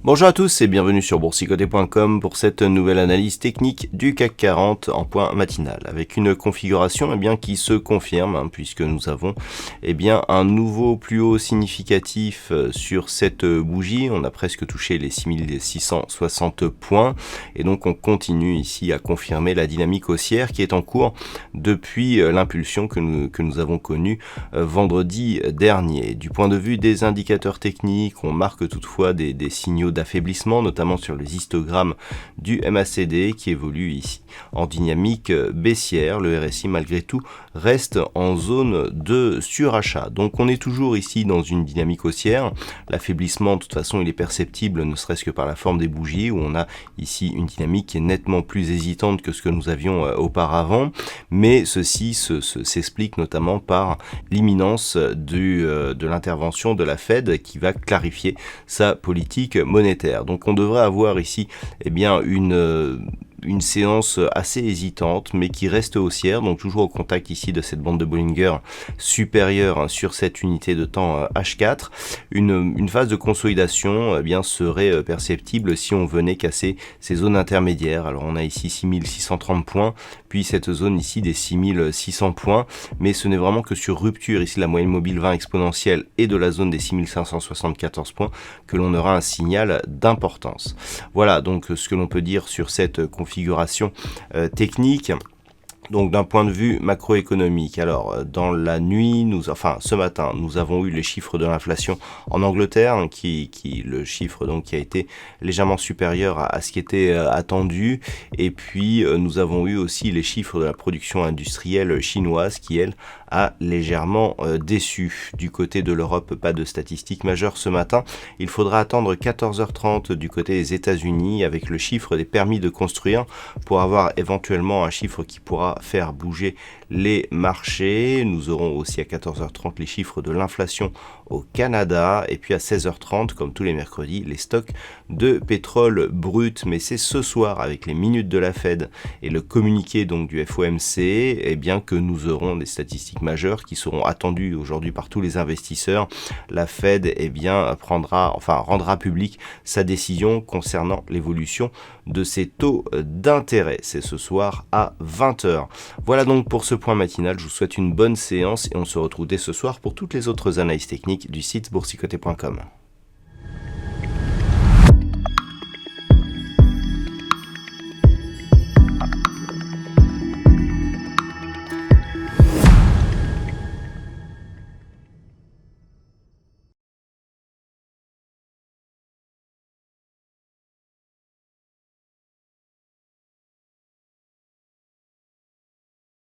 Bonjour à tous et bienvenue sur boursicoté.com pour cette nouvelle analyse technique du CAC 40 en point matinal avec une configuration qui se confirme puisque nous avons un nouveau plus haut significatif sur cette bougie. On a presque touché les 6660 points et donc on continue ici à confirmer la dynamique haussière qui est en cours depuis l'impulsion que nous avons connue vendredi dernier. Du point de vue des indicateurs techniques, on marque toutefois des signaux d'affaiblissement, notamment sur les histogrammes du MACD qui évolue ici en dynamique baissière. Le RSI malgré tout reste en zone de surachat. Donc on est toujours ici dans une dynamique haussière. L'affaiblissement de toute façon il est perceptible ne serait-ce que par la forme des bougies où on a ici une dynamique qui est nettement plus hésitante que ce que nous avions auparavant, mais ceci s'explique notamment par l'imminence de l'intervention de la Fed qui va clarifier sa politique monétaire. Donc on devrait avoir ici une séance assez hésitante mais qui reste haussière, donc toujours au contact ici de cette bande de Bollinger supérieure sur cette unité de temps H4. Une phase de consolidation serait perceptible si on venait casser ces zones intermédiaires. Alors on a ici 6630 points, puis cette zone ici des 6600 points, mais ce n'est vraiment que sur rupture ici de la moyenne mobile 20 exponentielle et de la zone des 6574 points que l'on aura un signal d'importance. Voilà donc ce que l'on peut dire sur cette configuration technique. Donc d'un point de vue macroéconomique, alors dans la nuit, ce matin, nous avons eu les chiffres de l'inflation en Angleterre, le chiffre donc qui a été légèrement supérieur à ce qui était attendu, et puis nous avons eu aussi les chiffres de la production industrielle chinoise qui elle a légèrement déçu. Du côté de l'Europe, pas de statistiques majeures ce matin. Il faudra attendre 14h30 du côté des États-Unis avec le chiffre des permis de construire pour avoir éventuellement un chiffre qui pourra faire bouger les marchés. Nous aurons aussi à 14h30 les chiffres de l'inflation au Canada et puis à 16h30 comme tous les mercredis les stocks de pétrole brut, mais c'est ce soir avec les minutes de la Fed et le communiqué donc du FOMC que nous aurons des statistiques majeures qui seront attendues aujourd'hui par tous les investisseurs. La Fed rendra public sa décision concernant l'évolution de ses taux d'intérêt. C'est ce soir à 20h. Voilà donc pour ce point matinal. Je vous souhaite une bonne séance et on se retrouve dès ce soir pour toutes les autres analyses techniques du site boursicoté.com.